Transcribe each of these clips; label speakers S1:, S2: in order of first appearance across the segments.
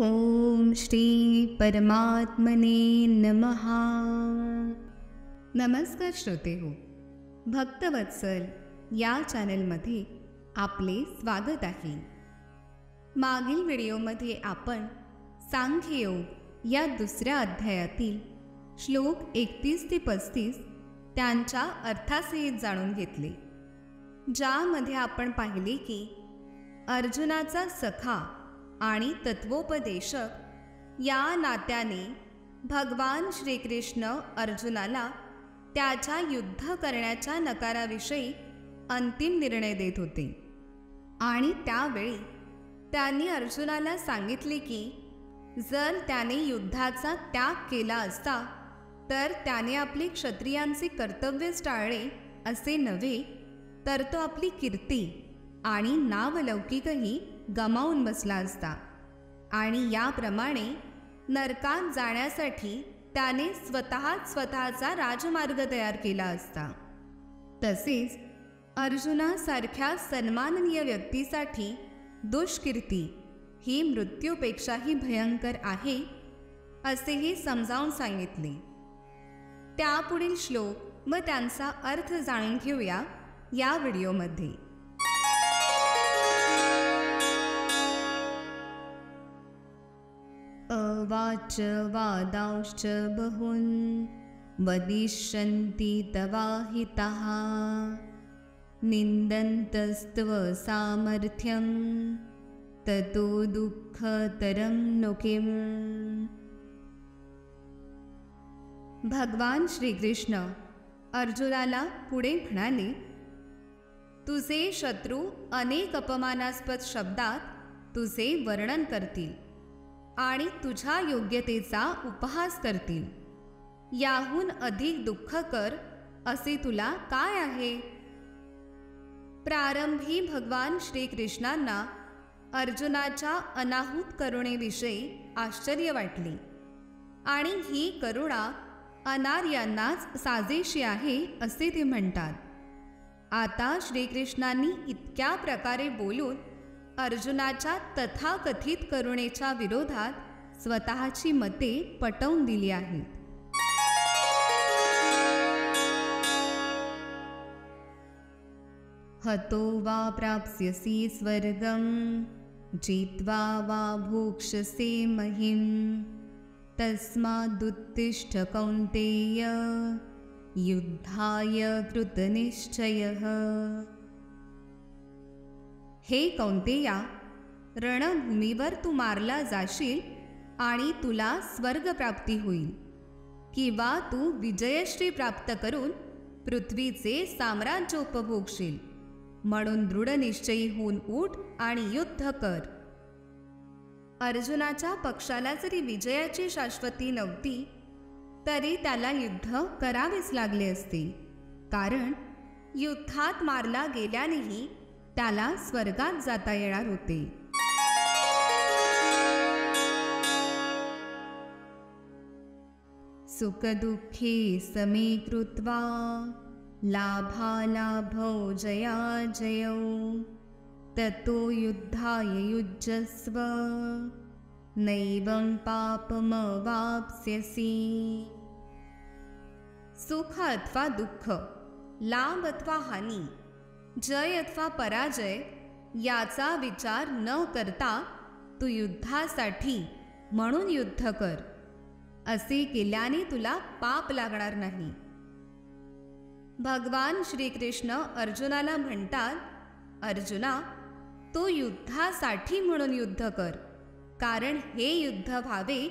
S1: ओम श्री परमात्मने नमः। नमस्कार श्रोतेहो, भक्तवत्सल या चॅनलमध्ये आपले स्वागत आहे। मागील व्हिडिओमध्ये आपण सांख्ययोग या दुसऱ्या अध्यायातील श्लोक 31 ते 35 त्यांच्या अर्थासहित जाणून घेतले, ज्यामध्ये आपण पाहिले की अर्जुनाचा सखा आणि तत्वोपदेशक या नात्याने भगवान श्रीकृष्ण अर्जुनाला त्याच्या युद्ध करण्याच्या नकाराविषयी अंतिम निर्णय देत होते। आणि त्यावेळी त्यांनी अर्जुनाला सांगितले की जर त्याने युद्धाचा त्याग केला असता तर त्याने आपले क्षत्रियांचे कर्तव्यच टाळले असे नव्हे, तर तो आपली कीर्ती आणि नावलौकिकही गमावून बसला असता। आणि याप्रमाणे नरकात जाण्यासाठी त्याने स्वतःचा राजमार्ग तयार केला असता। तसेच अर्जुनासारख्या सन्माननीय व्यक्तीसाठी दुष्कीर्ती ही मृत्यूपेक्षाही भयंकर आहे असेही समजावून सांगितले। त्यापुढील श्लोक व त्यांचा अर्थ जाणून घेऊया या व्हिडिओमध्ये। अवाच वादांश्च बहून् वदिष्यन्ति तवाहिताः निन्दन्तस्त्व सामर्थ्यं ततो दुःखतरं नु किम्। भगवान श्रीकृष्ण अर्जुनाला पुढे म्हणाले, तुझे शत्रू अनेक अपमानास्पद शब्दात तुझे वर्णन करतील आणि तुझ्या योग्यतेचा उपहास करतील। याहून अधिक दुःखकर असे तुला काय आहे? प्रारंभी भगवान श्रीकृष्णांना अर्जुनाच्या अनाहूत करुणेविषयी आश्चर्य वाटले आणि ही करुणा अनार्यांनाच साजेशी आहे असे ते म्हणतात। आता श्रीकृष्णांनी इतक्या प्रकारे बोलून अर्जुनाच्या तथाकथित करुणेच्या विरोधात स्वतःची मते पटवून दिली आहेत। हतो वा प्राप्स्यसि स्वर्गं जित्वा वा भोक्ष्यसे महिं तस्मादुत्तिष्ठ कौन्तेय युद्धाय कृतनिश्चयः। हे कौंतेया, रणभूमीवर तू मारला जाशील आणि तुला स्वर्गप्राप्ती होईल, किंवा तू विजयश्री प्राप्त करून पृथ्वीचे साम्राज्य उपभोगशील, म्हणून दृढनिश्चयी होऊन उठ आणि युद्ध कर। अर्जुनाच्या पक्षाला जरी विजयाची शाश्वती नव्हती तरी त्याला युद्ध करावेच लागले असते, कारण युद्धात मारला गेल्यानेही त्याला स्वर्गात जाता येणार होते। सुखदुःखे समे कृत्वा लाभालाभौ जयाजयौ ततो युद्धाय युज्यस्व नैवं पापमवाप्स्यसि। सुख अथवा दुःख, लाभ अथवा हानी, जय अथवा पराजय याचा विचार न करता तू युद्धासाठी म्हणून युद्ध कर। असे केल्याने तुला पाप लागणार नाही। भगवान श्रीकृष्ण अर्जुनाला म्हणतात, अर्जुना, तू युद्धासाठी म्हणून युद्ध कर, कारण हे युद्ध व्हावे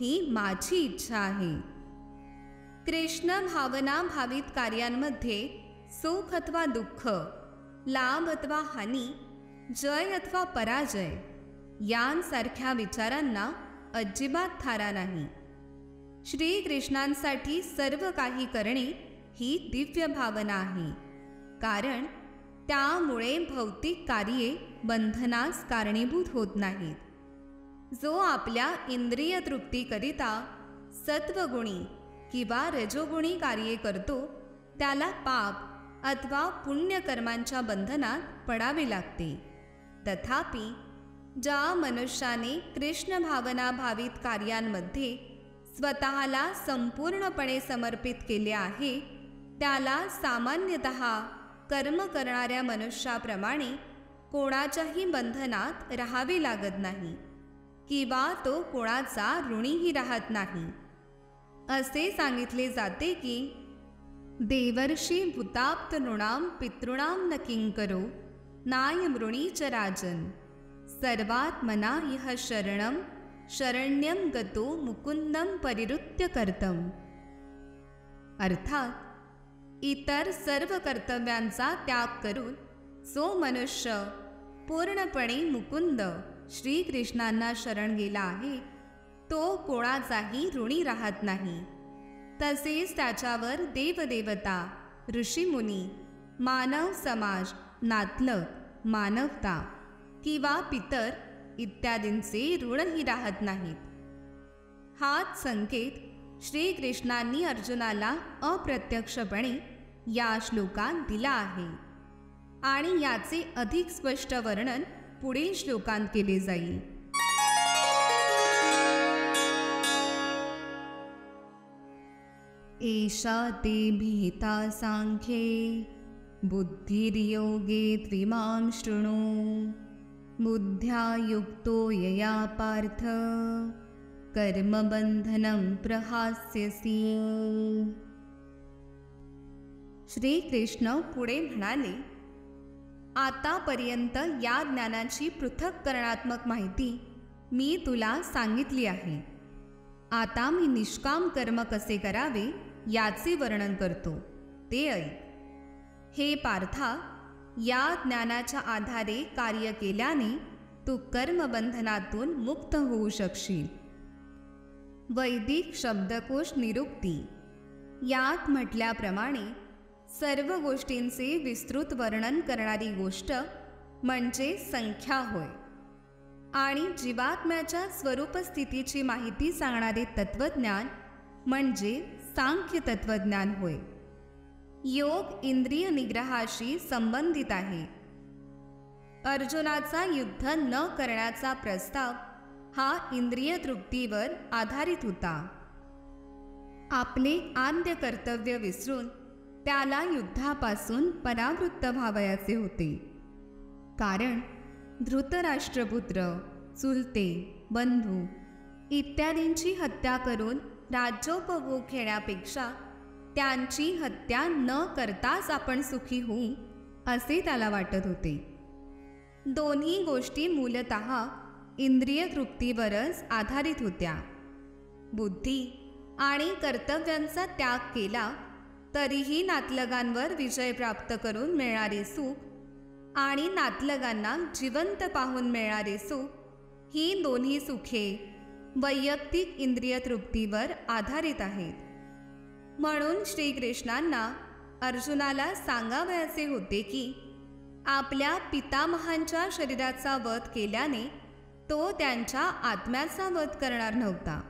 S1: ही माझी इच्छा आहे। कृष्ण भावना भावित कार्यांमध्ये सुख अथवा दुःख, लाभ अथवा हानी, जय अथवा पराजय यांसारख्या विचारांना अजिबात थारा नाही। श्रीकृष्णांसाठी सर्व काही करणे ही दिव्य भावना आहे, कारण त्यामुळे भौतिक कार्ये बंधनास कारणीभूत होत नाहीत। जो आपल्या इंद्रिय तृप्तीकरिता सत्वगुणी किंवा रजोगुणी कार्ये करतो त्याला पाप अथवा पुण्यकर्मांच्या बंधनात पडावे लागते। तथापि ज्या मनुष्याने कृष्ण भावना भावित कार्यांमध्ये स्वतःला संपूर्णपणे समर्पित केले आहे, त्याला सामान्यतः कर्म करणाऱ्या मनुष्याप्रमाणे कोणाच्याही बंधनात राहावे लागत नाही किंवा तो कोणाचा ऋणीही राहत नाही. असे सांगितले जाते की देवर्षी भूताप्त नृणाम पितॄणाम न किंकरो नाय मृणी च राजन सर्वात्मना यह शरणम शरण्यम गतो मुकुंदम परिरुत्य कर्तम. अर्थात इतर सर्व कर्तव्यांचा त्याग करून जो मनुष्य पूर्णपणे मुकुंद श्रीकृष्णांना शरण गेला आहे, तो कोणाचाही ऋणी राहत नाही. तसेच त्याच्यावर देवदेवता, ऋषीमुनी, मानव समाज, नातलग, मानवता किंवा पितर इत्यादींचे ऋणही राहत नाहीत. हाच संकेत श्रीकृष्णांनी अर्जुनाला अप्रत्यक्षपणे या श्लोकात दिला आहे आणि याचे अधिक स्पष्ट वर्णन पुढील श्लोकांत केले जाईल. एषा ते भीता सांख्ये बुद्धिर्योगे त्विमां शृणु बुद्ध्या युक्तो यया पार्थ कर्मबंधनं प्रहास्यसि. श्रीकृष्ण पुढे म्हणाले, आतापर्यंत या ज्ञानाची पृथक्करणात्मक माहिती मी तुला सांगितली आहे. आता मी निष्काम कर्म कसे करावे याचे वर्णन करतो, ते ऐक. हे पार्था, या ज्ञानाच्या आधारे कार्य केल्याने तू कर्मबंधनातून मुक्त होऊ शकशील. वैदिक शब्दकोश निरुक्ती यात म्हटल्याप्रमाणे सर्व गोष्टींचे विस्तृत वर्णन करणारी गोष्ट म्हणजे संख्या होय आणि जीवात्म्याच्या स्वरूपस्थितीची माहिती सांगणारे तत्वज्ञान म्हणजे सांख्य तत्वज्ञान होय. योग इंद्रिय निग्रहाशी संबंधित आहे. अर्जुनाचा युद्ध न करण्याचा प्रस्ताव हा इंद्रिय तृप्तीवर आधारित होता. आपले आद्य कर्तव्य विसरून त्याला युद्धापासून परावृत्त व्हावयाचे होते. कारण धृतराष्ट्रपुत्र, चुलते, बंधू इत्यादींची हत्या करून राज्योपभोग घेण्यापेक्षा त्यांची हत्या न करताच आपण सुखी होऊ असे त्याला वाटत होते. दोन्ही गोष्टी मूलतः इंद्रिय तृप्तीवरच आधारित होत्या. बुद्धी आणि कर्तव्यांचा त्याग केला तरीही नातलगांवर विजय प्राप्त करून मिळणारे सुख आणि नातलगांना जिवंत पाहून मिळणारे सुख ही दोन्ही सुखे वैयक्तिक इंद्रिय तृप्तीवर आधारित आहेत. म्हणून श्रीकृष्णांना अर्जुनाला सांगावयाचे होते की आपल्या पितामहांच्या शरीराचा वध केल्याने तो त्यांच्या आत्म्याचा वध करणार नव्हता.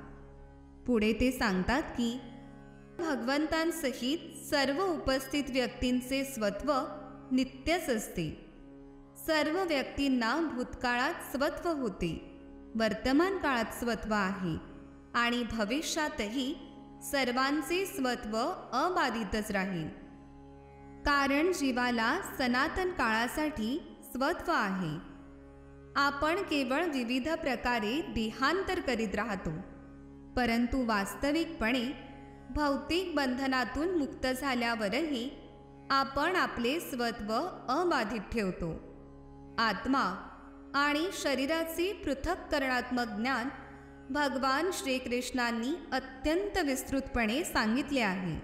S1: पुढे ते सांगतात की भगवंतांसहित सर्व उपस्थित व्यक्तींचे स्वत्व नित्यच असते. सर्व व्यक्तींना भूतकाळात स्वत्व होते, वर्तमान काळात स्वत्व आहे आणि भविष्यातही सर्वांचे स्वत्व अबाधितच राहील. कारण जीवाला सनातन काळासाठी स्वत्व आहे. आपण केवळ विविध प्रकारे देहांतर करीत राहतो, परंतु वास्तविकपणे भौतिक बंधनातून मुक्त झाल्यावरही आपण आपले स्वत्व अबाधित ठेवतो. आत्मा आणि शरीराचे पृथक्करणात्मक ज्ञान भगवान श्रीकृष्णांनी अत्यंत विस्तृतपणे सांगितले आहे.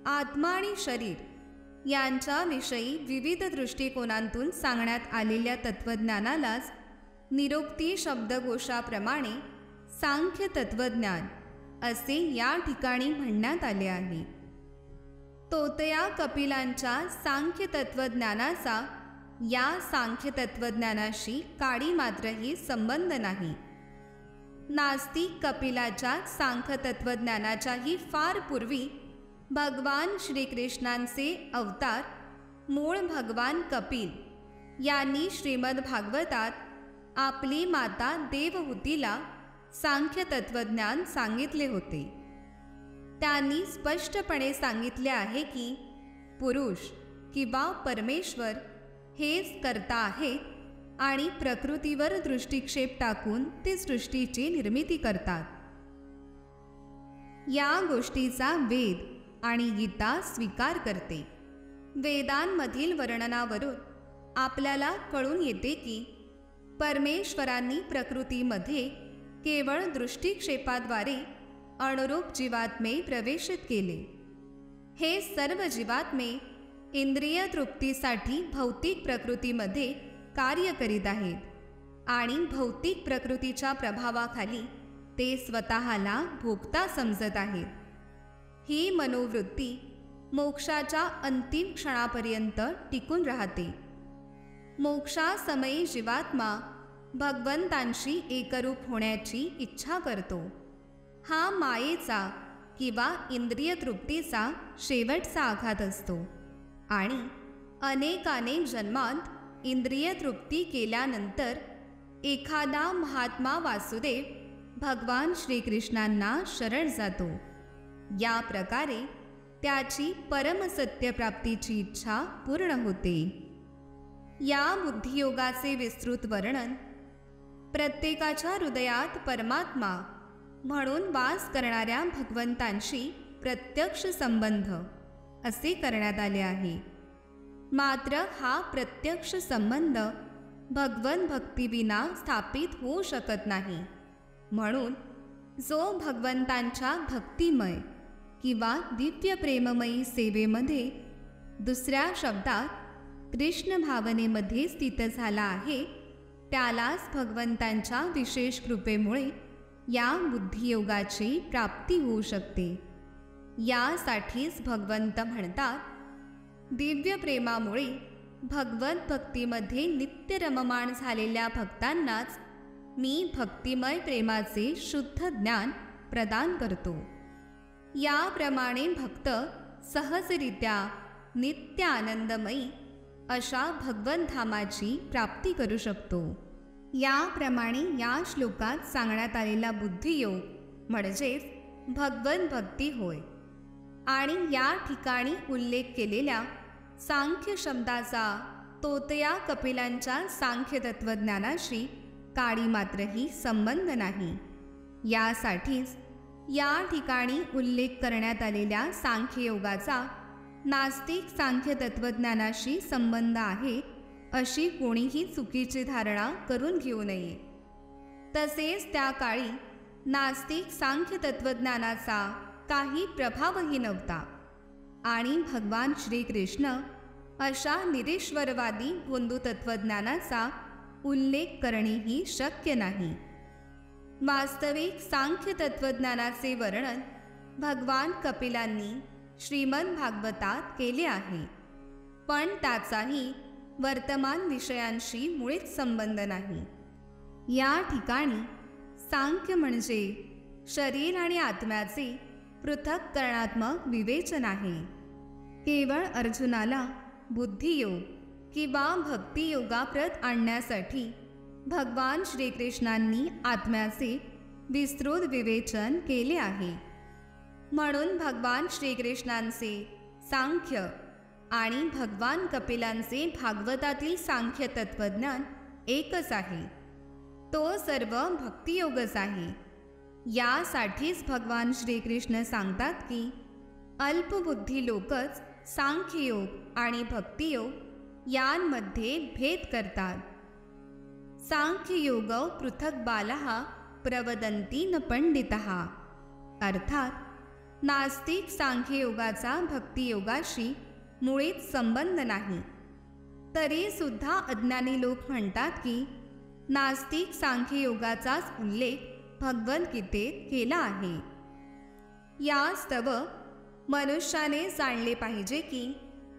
S1: आत्मा आणि शरीर यांच्याविषयी विविध दृष्टिकोनांतून सांगण्यात आलेल्या तत्त्वज्ञानालाच निरुक्ती शब्दकोशाप्रमाणे सांख्य तत्त्वज्ञान असे या ठिकाणी म्हणण्यात आले आहे. तोतया कपिलांच्या सांख्य तत्त्वज्ञानाचा या सांख्य तत्त्वज्ञानाशी काडी मात्रही संबंध नाही. नास्तिक कपिलाच्या सांख्य तत्त्वज्ञानाच्याही फार पूर्वी भगवान श्रीकृष्णांचे अवतार मूळ भगवान कपिल यांनी श्रीमद भागवतात आपली माता देवहूतीला सांख्य तत्वज्ञान सांगितले होते. त्यांनी स्पष्टपणे सांगितले आहे की पुरुष किंवा परमेश्वर हेच कर्ता आहेत आणि प्रकृतीवर दृष्टिक्षेप टाकून ते सृष्टीची निर्मिती करतात. या गोष्टीचा वेद आणि गीता स्वीकार करते. वेदांमधील वर्णनावरून आपल्याला कळून येते की परमेश्वरांनी प्रकृतीमध्ये केवळ दृष्टिक्षेपाद्वारे अनुरूप जीवात्मे प्रवेशित केले. हे सर्व जीवात्मे इंद्रिय तृप्तीसाठी भौतिक प्रकृतीमध्ये कार्य करीत आहेत आणि भौतिक प्रकृतीच्या प्रभावाखाली ते स्वतःला भोगता समजत आहेत. ही मनोवृत्ती मोक्षाच्या अंतिम क्षणापर्यंत टिकून राहते. मोक्षासमयी जीवात्मा भगवंतांशी एकरूप होण्याची इच्छा करतो. हा मायेचा किंवा इंद्रिय तृप्तीचा शेवटचा आघात असतो आणि अनेक जन्मांत इंद्रिय तृप्ती केल्यानंतर एखादा महात्मा वासुदेव भगवान श्रीकृष्णांना शरण जातो. या प्रकारे त्याची परमसत्य प्राप्तीची इच्छा पूर्ण होते. या बुद्धियोगाचे विस्तृत वर्णन प्रत्येकाच्या हृदयात परमात्मा म्हणून वास करणाऱ्या भगवंतांशी प्रत्यक्ष संबंध असे करण्यात आले आहे. मात्र हा प्रत्यक्ष संबंध भगवन भक्तीविना स्थापित होऊ शकत नाही. म्हणून जो भगवंतांच्या भक्तिमय किंवा दिव्य प्रेममयी सेवेमध्ये, दुसऱ्या शब्दात कृष्ण भावनेमध्ये स्थित झाला आहे, त्यालाच भगवंतांच्या विशेष कृपेमुळे या बुद्धियोगाची प्राप्ती होऊ शकते. यासाठीच भगवंत म्हणतात, दिव्य प्रेमामुळे भगवत भक्तीमध्ये नित्य रममाण झालेल्या भक्तांनाच मी भक्तिमय प्रेमाचे शुद्ध ज्ञान प्रदान करतो. याप्रमाणे भक्त सहजरित्या नित्य आनंदमयी अशा भगवंतधामाची प्राप्ती करू शकतो. याप्रमाणे या श्लोकात सांगण्यात आलेला बुद्धियोग म्हणजेच भगवत भक्ती होय. आणि या ठिकाणी उल्लेख केलेल्या सांख्य शब्दाचा तोतया कपिलांच्या सांख्य तत्वज्ञानाशी काडी मात्रही संबंध नाही. यासाठीच या ठिकाणी उल्लेख करण्यात आलेल्या सांख्ययोगाचा नास्तिक सांख्य तत्वज्ञानाशी संबंध आहे अशी कोणीही चुकीची धारणा करून घेऊ नये. तसेच त्या काळी नास्तिक सांख्य तत्वज्ञानाचा काही प्रभावही नव्हता आणि भगवान श्रीकृष्ण अशा निरीश्वरवादी हिंदू तत्वज्ञानाचा उल्लेख करणेही शक्य नाही. वास्तविक सांख्य तत्वज्ञानाचे वर्णन भगवान कपिलांनी श्रीमद भागवतात केले आहे, पण त्याचाही वर्तमान विषयांशी मुळीच संबंध नाही. या ठिकाणी सांख्य म्हणजे शरीर आणि आत्म्याचे पृथक्करणात्मक विवेचन आहे. केवळ अर्जुनाला बुद्धियोग किंवा भक्तियोगाप्रत आणण्यासाठी भगवान श्रीकृष्णांनी आत्म्याचे विस्तृत विवेचन केले आहे. म्हणून भगवान श्रीकृष्णांचे सांख्य आणि भगवान कपिलांचे भागवतातील सांख्य तत्वज्ञान एकच आहे. तो सर्व भक्तियोगच आहे. यासाठीच भगवान श्रीकृष्ण सांगतात की अल्पबुद्धी लोकच सांख्ययोग आणि भक्तियोग यांमध्ये भेद करतात. सांख्ययोग पृथक बालः प्रवदन्ति न पंडितः. अर्थात नास्तिक सांख्ययोगाचा भक्तियोगाशी मुळीच संबंध नाही. तरी सुद्धा अज्ञानी लोक म्हणतात की नास्तिक सांख्ययोगाचाच उल्लेख भगवद्गीतेत केला आहे. यास्तव मनुष्याने जाणले पाहिजे की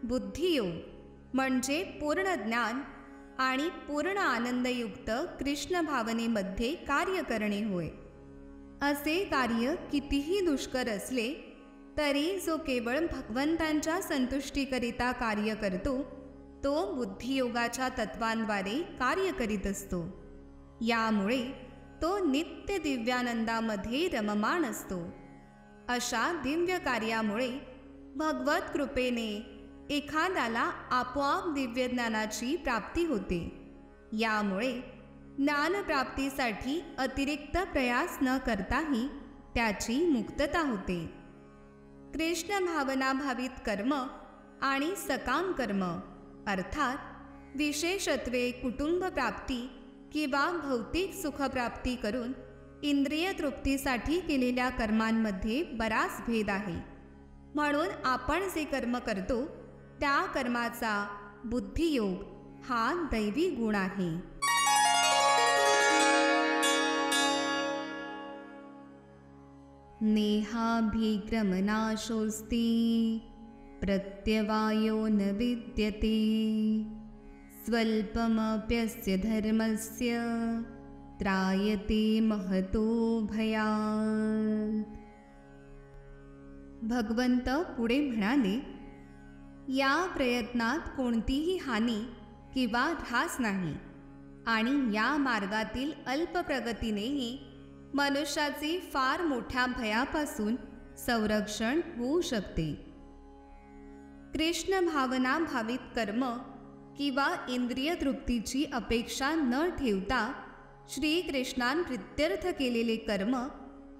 S1: बुद्धियोग म्हणजे पूर्ण ज्ञान आणि पूर्ण आनंदयुक्त कृष्ण भावनेमध्ये कार्य करणे होय. असे कार्य कितीही दुष्कर असले तरी जो केवळ भगवंतांच्या संतुष्टीकरिता कार्य करतो तो बुद्धियोगाच्या तत्वांद्वारे कार्य करीत असतो. यामुळे तो नित्य दिव्यानंदामध्ये रममाण असतो. अशा दिव्य कार्यामुळे भगवत कृपेने एखाद्याला आपोआप दिव्य ज्ञानाची प्राप्ती होते. यामुळे ज्ञानप्राप्तीसाठी अतिरिक्त प्रयास न करताही त्याची मुक्तता होते. कृष्ण भावना भावित कर्म आणि सकाम कर्म अर्थात विशेषत्वे कुटुंब प्राप्ती किंवा भौतिक सुखप्राप्ती करून इंद्रिय तृप्तीसाठी केलेल्या कर्मांमध्ये बराच भेद आहे. म्हणून आपण जे कर्म करतो त्या कर्माचा बुद्धियोग हा दैवी गुण आहे. नेहाभिक्रमनाशोस्ति प्रत्यवायो न विद्यते स्वल्पमप्यस्य धर्मस्य त्रायते महतो भयात्. भगवंत पुढे म्हणाले, या प्रयत्नात कोणतीही हानी किंवा ऱ्हास नाही आणि या मार्गातील अल्प प्रगतीनेही मनुष्याचे फार मोठ्या भयापासून संरक्षण होऊ शकते. कृष्ण भावना भावित कर्म किंवा इंद्रिय तृप्तीची अपेक्षा न ठेवता श्रीकृष्णांप्रित्यर्थ केलेले कर्म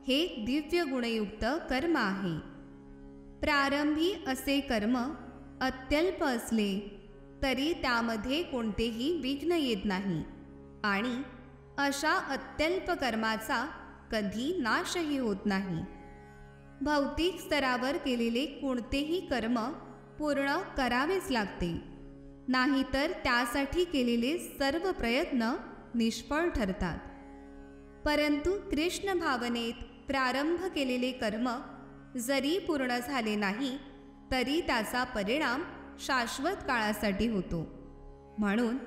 S1: हे दिव्य गुणयुक्त कर्म आहे. प्रारंभी असे कर्म अत्यल्प असले तरी त्यामध्ये कोणतेही विघ्न येत नाही आणि अशा अत्यल्प कर्माचा कधी नाशही होत नाही. भौतिक स्तरावर केलेले कोणतेही कर्म पूर्ण करावेच लागते, नाहीतर त्यासाठी केलेले सर्व प्रयत्न निष्फळ ठरतात. परंतु कृष्ण भावनेत प्रारंभ केलेले कर्म जरी पूर्ण झाले नाही तरी त्याचा परिणाम शाश्वत काळासाठी होतो. म्हणून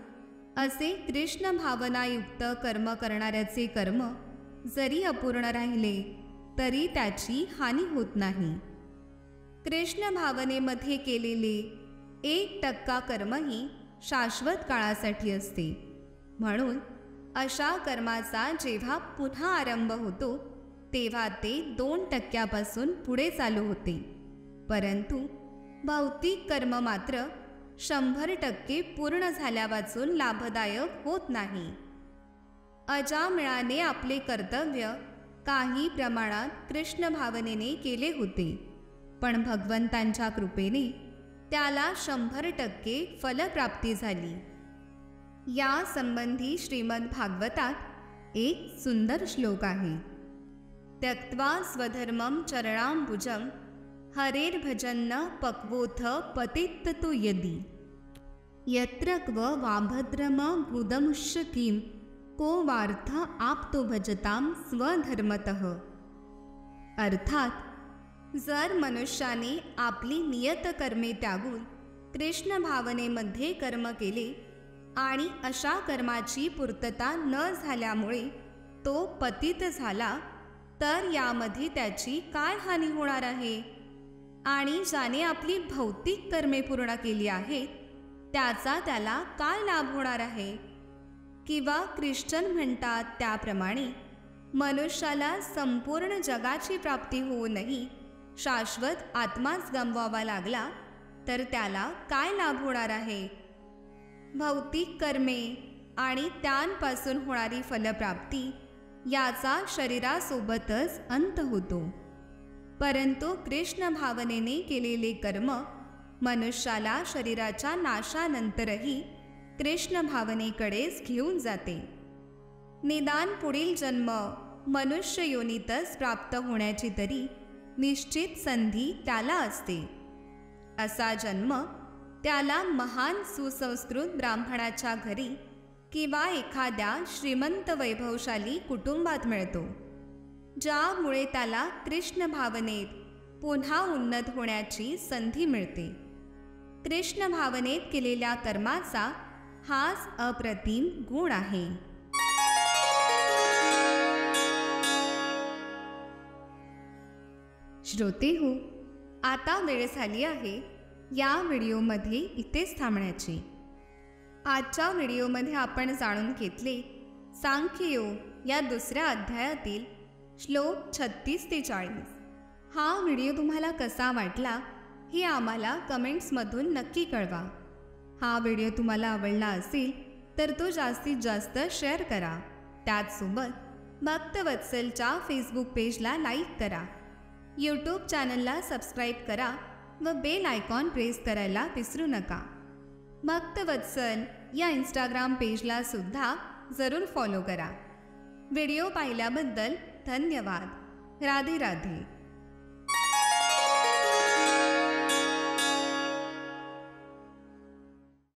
S1: असे कृष्ण भावनायुक्त कर्म करणाऱ्याचे कर्म जरी अपूर्ण राहिले तरी त्याची हानी होत नाही. कृष्ण भावनेमध्ये केलेले 1% कर्मही शाश्वत काळासाठी असते. म्हणून अशा कर्माचा जेव्हा पुन्हा आरंभ होतो तेव्हा ते 2% पुढे चालू होते. परंतु भौतिक कर्म मात्र 100% पूर्ण झाल्यावाचून लाभदायक होत नाही. अजामिळाने आपले कर्तव्य काही प्रमाणात कृष्ण भावनेने केले होते, पण भगवंतांच्या कृपेने त्याला 100% फलप्राप्ती झाली. या संबंधी श्रीमद भागवतात एक सुंदर श्लोक आहे. त्यक्त्वा स्वधर्मं चरणाम्बुजं हरेर्भजन्न पक्वोथ पतित तु यदि यत्र क्व वाभद्रम भूदमुष्य किं को वार्थ आप्तो भजताम स्वधर्मतः. अर्थात जर मनुष्याने आपली नियत कर्मे त्यागून कृष्ण भावनेमध्ये कर्म केले आणि अशा कर्माची पूर्तता न झाल्यामुळे तो पतित झाला तर यामध्ये त्याची काय हानी होणार आहे. आणि ज्याने आपली भौतिक कर्मे पूर्ण केली आहेत त्याचा त्याला काय लाभ होणार आहे. किंवा ख्रिश्चन म्हणतात त्याप्रमाणे मनुष्याला संपूर्ण जगाची प्राप्ती होऊनही शाश्वत आत्माच गमवावा लागला तर त्याला काय लाभ होणार आहे. भौतिक कर्मे आणि त्यांपासून होणारी फलप्राप्ती याचा शरीरासोबतच अंत होतो. परंतु कृष्ण भावनेने केलेले कर्म मनुष्याला शरीराच्या नाशानंतरही कृष्ण भावनेकडेच घेऊन जाते. निदान पुढील जन्म मनुष्य योनीतच प्राप्त होण्याची तरी निश्चित संधी त्याला असते. असा जन्म त्याला महान सुसंस्कृत ब्राह्मणाच्या घरी किंवा एखाद्या श्रीमंत वैभवशाली कुटुंबात मिळतो, ज्यामुळे त्याला कृष्ण भावनेत पुन्हा उन्नत होण्याची संधी मिळते. कृष्ण भावनेत केलेल्या कर्माचा हाच अप्रतिम गुण आहे. श्रोतेहो, आता वेळ झाली आहे या व्हिडिओमध्ये इथेच थांबण्याची. आजच्या व्हिडिओमध्ये आपण जाणून घेतले सांख्ययोग या दुसऱ्या अध्यायातील श्लोक 36 ते 40. हा व्हिडिओ तुम्हाला कसा वाटला हे आम्हाला कमेंट्समधून नक्की कळवा. हा व्हिडिओ तुम्हाला आवडला असेल तर तो जास्तीत जास्त शेअर करा. त्याचसोबत भक्तवत्सलच्या फेसबुक पेजला लाईक करा. यूट्यूब चॅनलला सबस्क्राईब करा व बेल आयकॉन प्रेस करायला विसरू नका. भक्तवत्सल या इंस्टाग्राम पेजला सुद्धा जरूर फॉलो करा. व्हिडिओ पाहिल्याबद्दल धन्यवाद. राधे राधे.